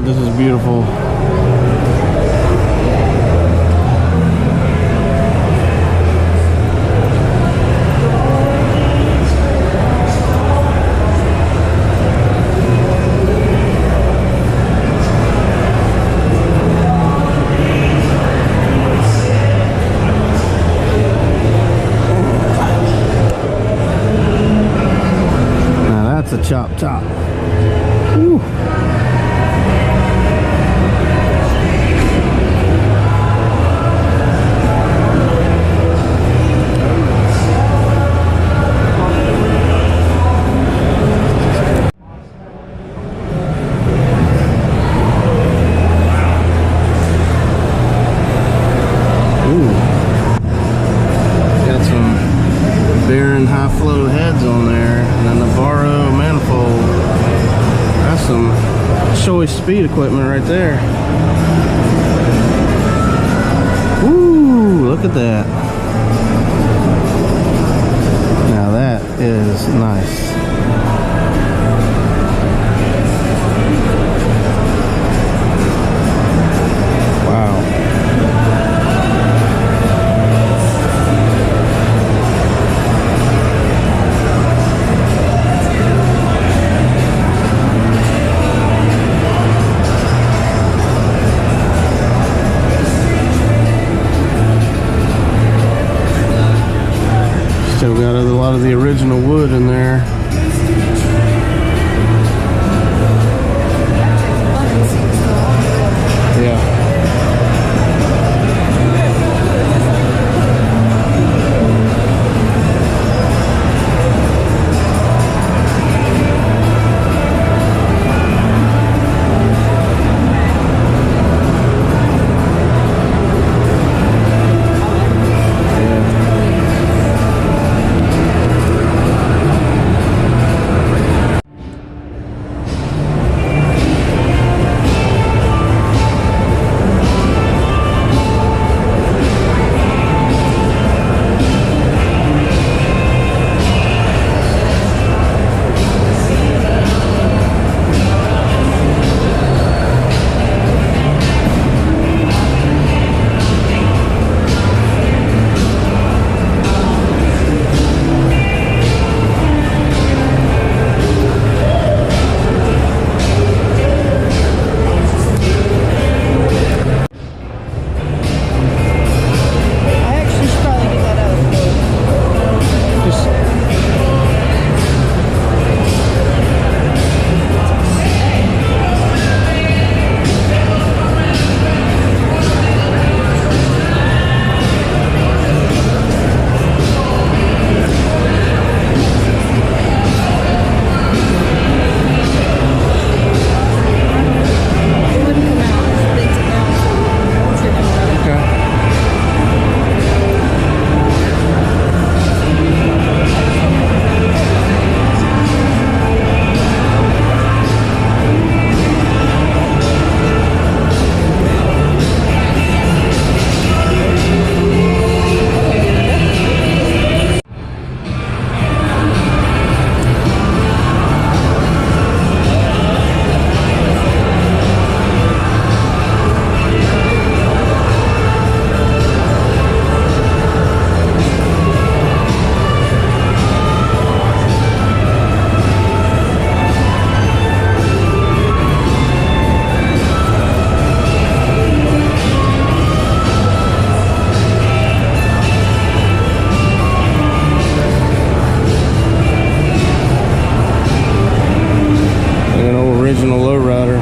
God, this is beautiful. Now that's a chop top. Woo. Baron high flow heads on there, and a Navarro manifold. That's some choice speed equipment right there. Woo, look at that. Now that is nice. Still got a lot of the original wood in there. Yeah. Original lowrider.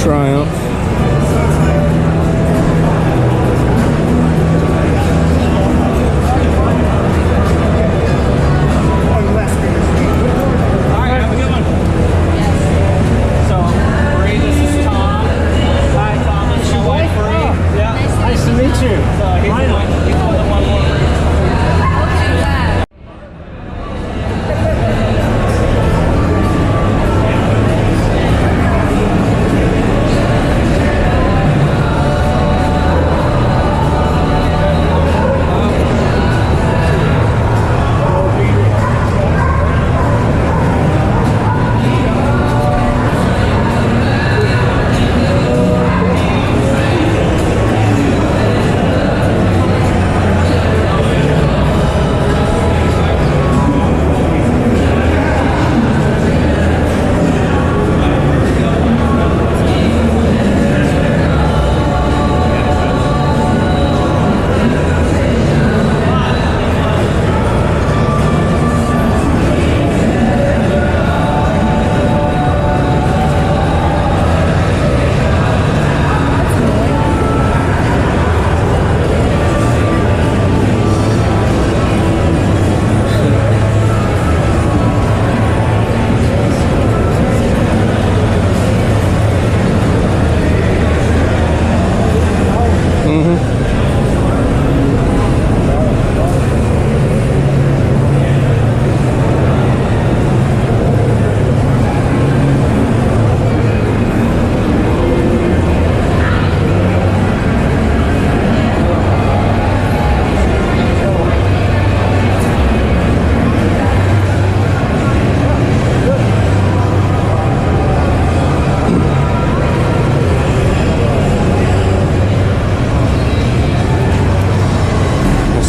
Triumph. Alright, have a good one. So, Bree, this is Tom. Hi, Tom. It's your wife, Bree. Yeah. Nice to meet you. So, he's the one more.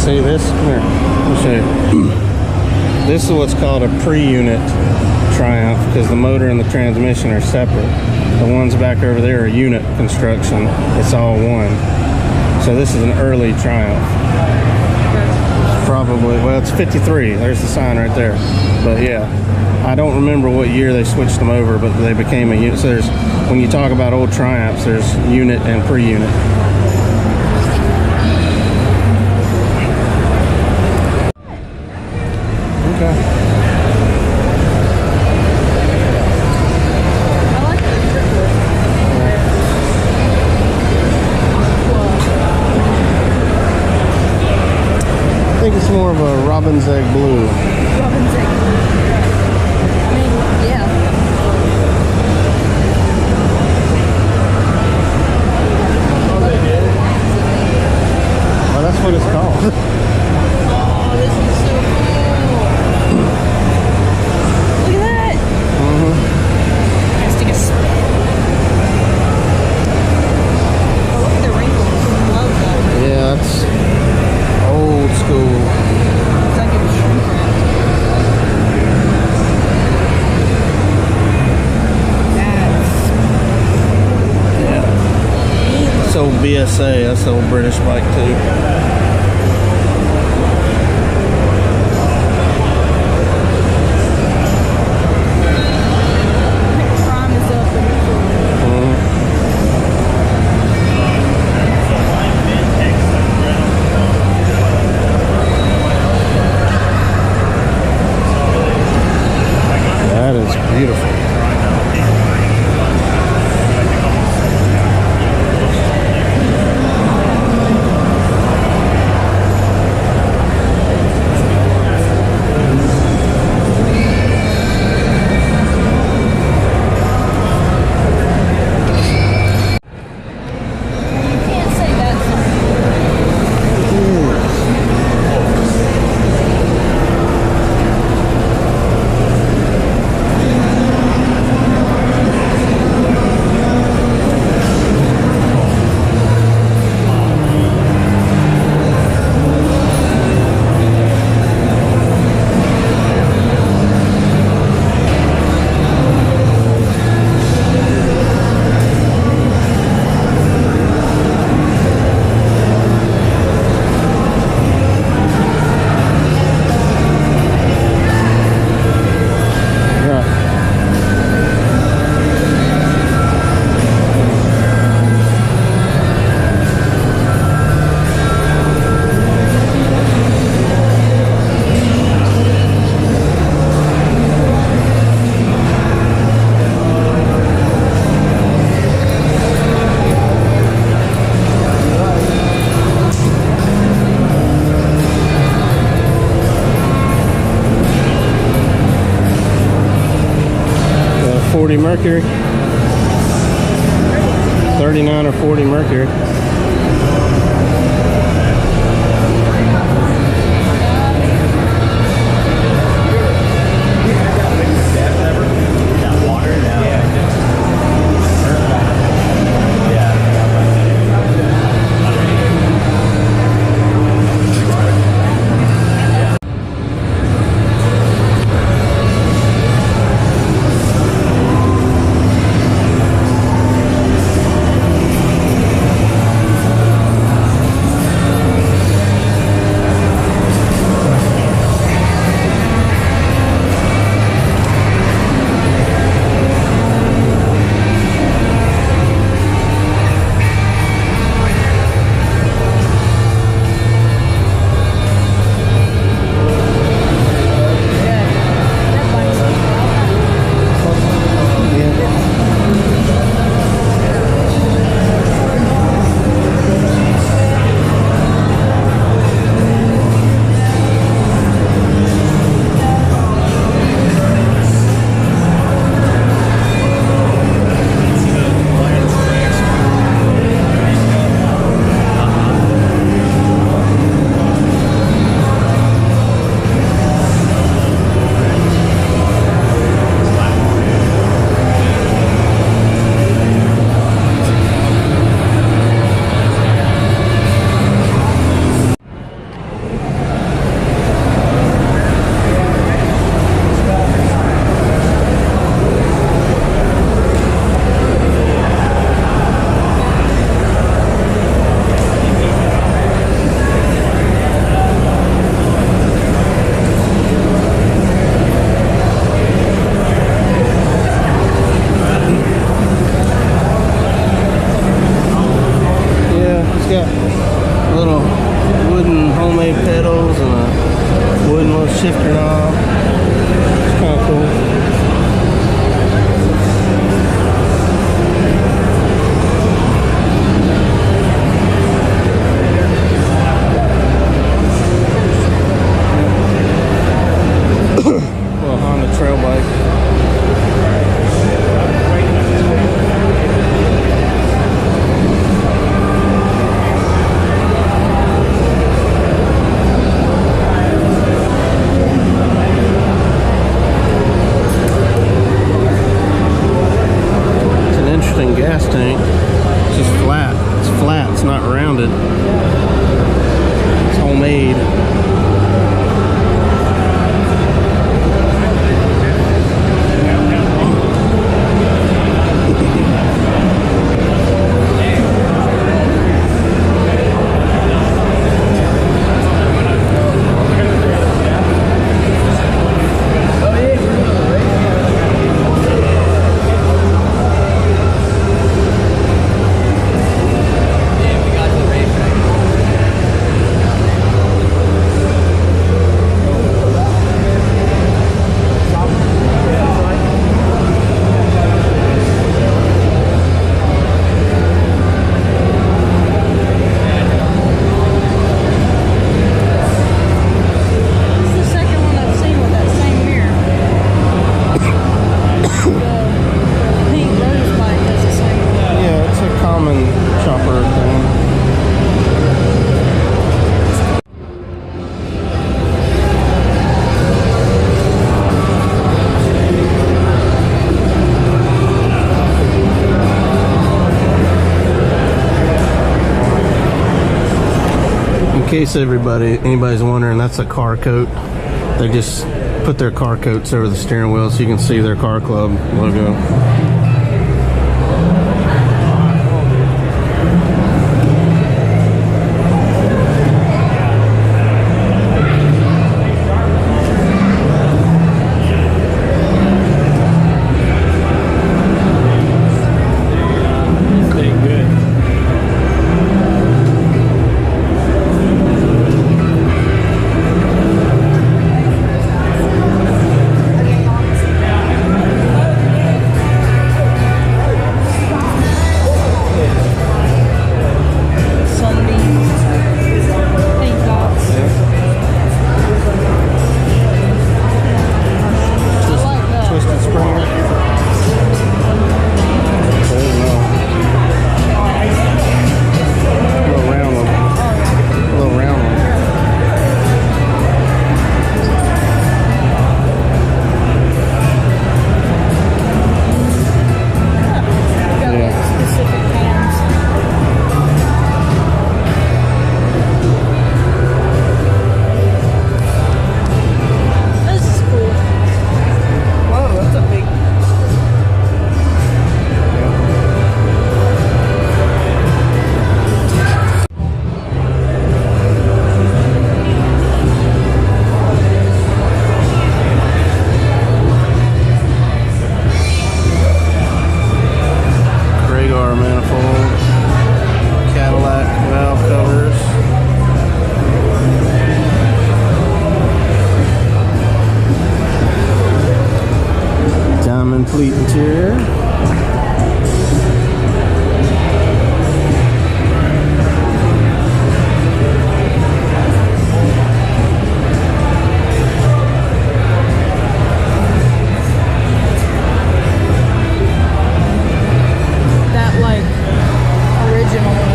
See this? Come here. Let me show you. This is what's called a pre-unit Triumph because the motor and the transmission are separate. The ones back over there are unit construction. It's all one. So this is an early Triumph. It's probably, well, it's 53. There's the sign right there. But yeah, I don't remember what year they switched them over, but they became a unit. So there's, when you talk about old Triumphs, there's unit and pre-unit. Okay. I think it's more of a robin's egg blue. Robin's egg. I mean, yeah. Oh, that's what it's called. Oh, this is so cool. Look at that. Let's take a spin. Oh, look at the wrinkles. Love that. Yeah, that's old school. It's like a shrink wrap. That's It's old BSA. That's the old British bike too. prime is up in the That is beautiful. mercury. 39 or 40 mercury. Little wooden homemade pedals and a wooden little shifter knob. It's kind of cool. Little Honda trail bike. Gas tank. It's just flat. It's flat. It's not rounded. It's homemade. In case anybody's wondering, that's a car coat. They just put their car coats over the steering wheel so you can see their car club logo.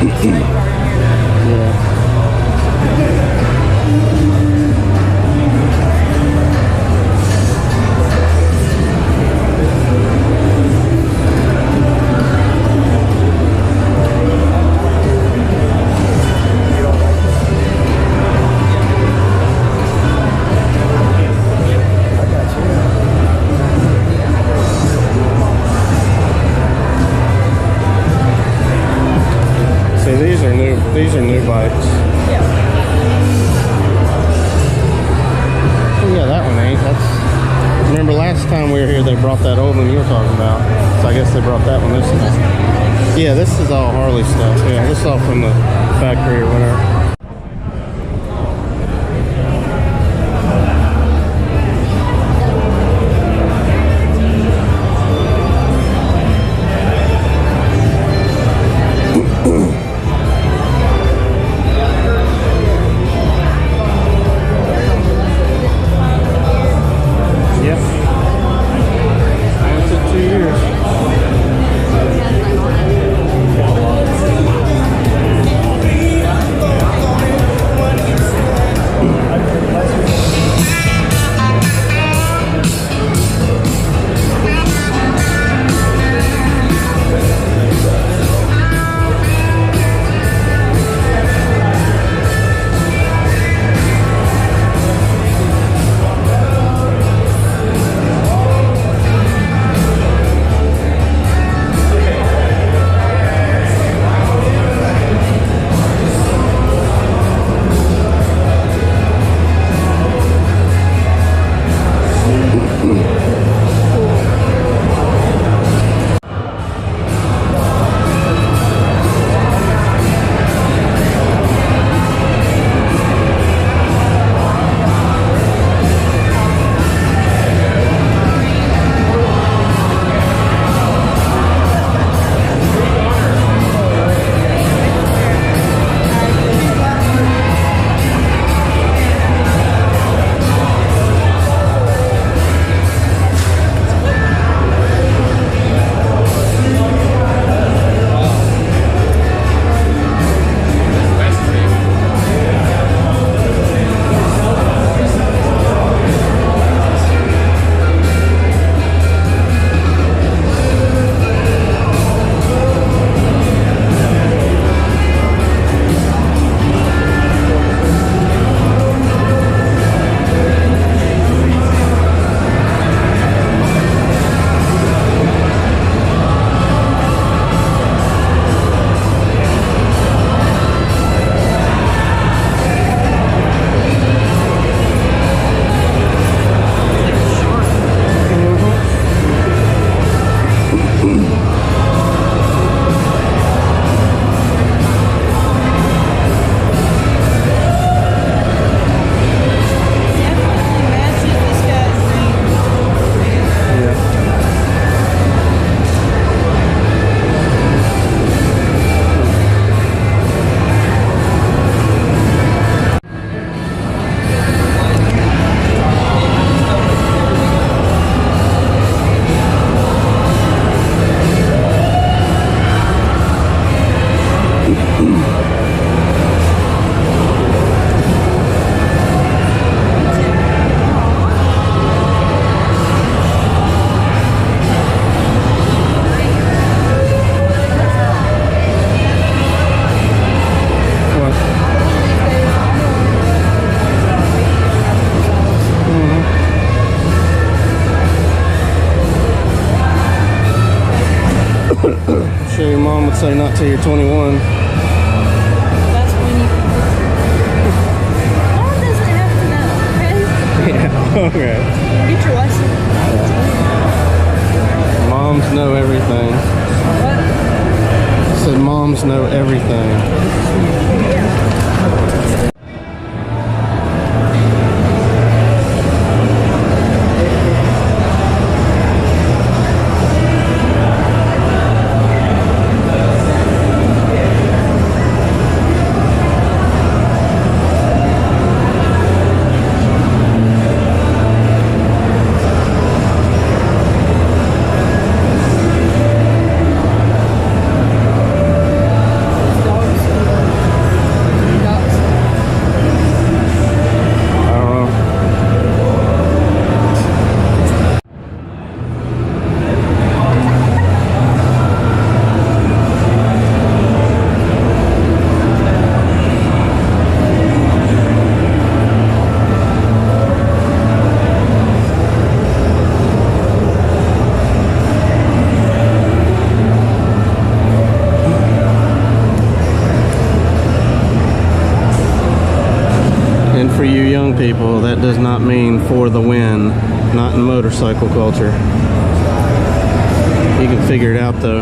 Yeah. See, these are new bikes. Oh yeah, that one ain't. That's, remember last time we were here they brought that old one you were talking about. So I guess they brought that one this time. Yeah, this is all Harley stuff. Yeah, this is all from the factory or whatever. Yep. Only took 2 years. Sure, your mom would say not till you're 21. That's when you. Mom doesn't have to know, okay? Yeah, okay. Get your license. Moms know everything. What? I said moms know everything. Dogs for you young people, that does not mean for the win, not in motorcycle culture. You can figure it out though.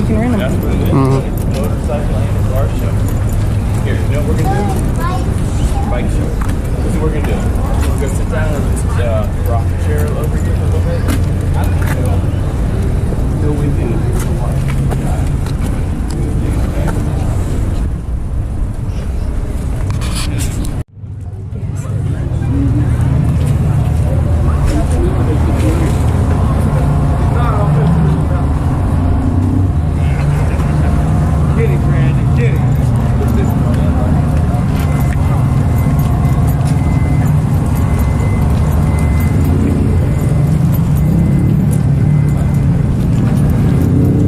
can rent them. That's what it is. Motorcycle and a car show. Here, you know what we're gonna do? Bike show. This is what we're gonna do. We're gonna sit down in this rocking chair over here for a little bit. Until we do. Get it, Brandon, get it.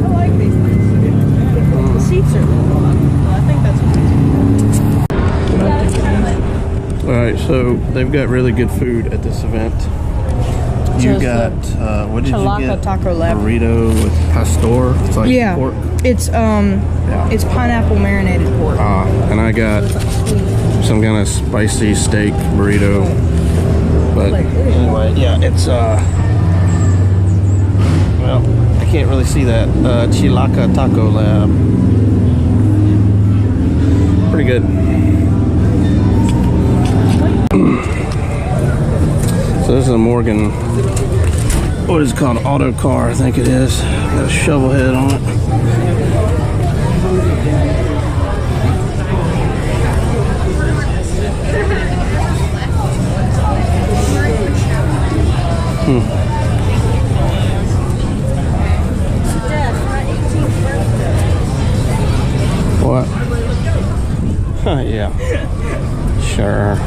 I like these things. The seats are little. I think that's what All right, so they've got really good food at this event. You Just got what did you Chalaca get? Taco Lab. Burrito with pastor. It's like Yeah. pork. It's it's pineapple marinated pork. And I got some kind of spicy steak burrito. But anyway, yeah, it's well, I can't really see that. Chalaca Taco Lab. Pretty good. So this is a Morgan, what is it called? Auto car, I think it is. Got a shovel head on it. What? Huh, yeah. Sure.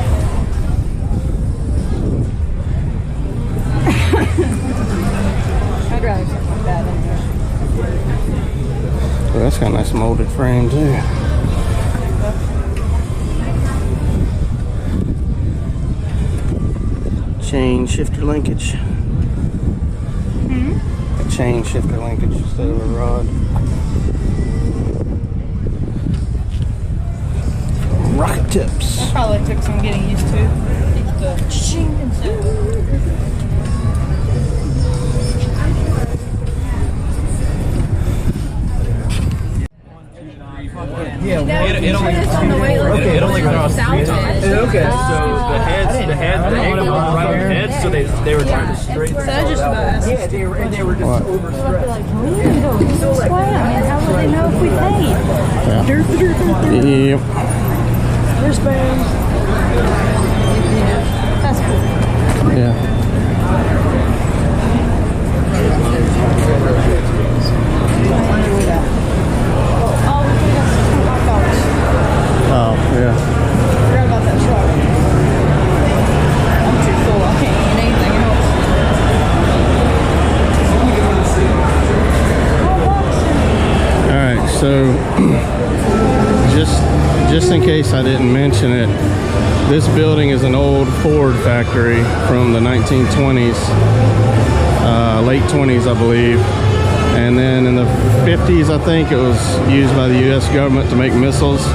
I'd rather something like that anyway. Well, that's got a nice molded frame too. Chain shifter linkage. A chain shifter linkage instead of a rod. Rocket tips. Probably took some getting used to. The ching and stuff. It only crossed. Okay, so the heads, the angle was right on the head, so they were trying to straighten. So I just about asked. Yeah, they were just What? overstressed. Like, we need to go this way. I mean, how will they know if we paid? Yep. Wristbands. That's cool. Yeah. Oh, we got some hot dogs. Oh, yeah. Forgot about that truck. I'm too full. I can't eat anything else. All right, so just in case I didn't mention it, this building is an old Ford factory from the 1920s, late 20s, I believe. And then in the 50s, I think it was used by the U.S. government to make missiles.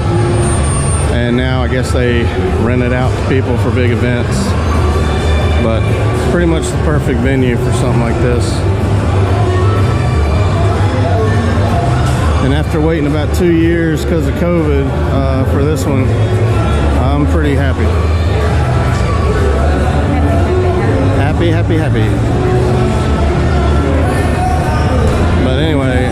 And now I guess they rent it out to people for big events. But it's pretty much the perfect venue for something like this. And after waiting about 2 years because of COVID for this one, I'm pretty happy. Happy, happy, happy. But anyway,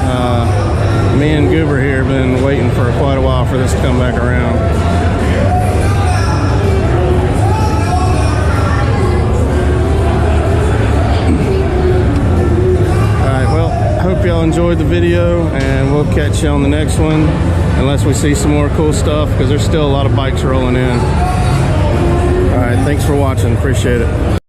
me and Goober here have been waiting for quite a while for this to come back around. Alright, well, hope y'all enjoyed the video, and we'll catch you on the next one, unless we see some more cool stuff, because there's still a lot of bikes rolling in. Alright, thanks for watching. Appreciate it.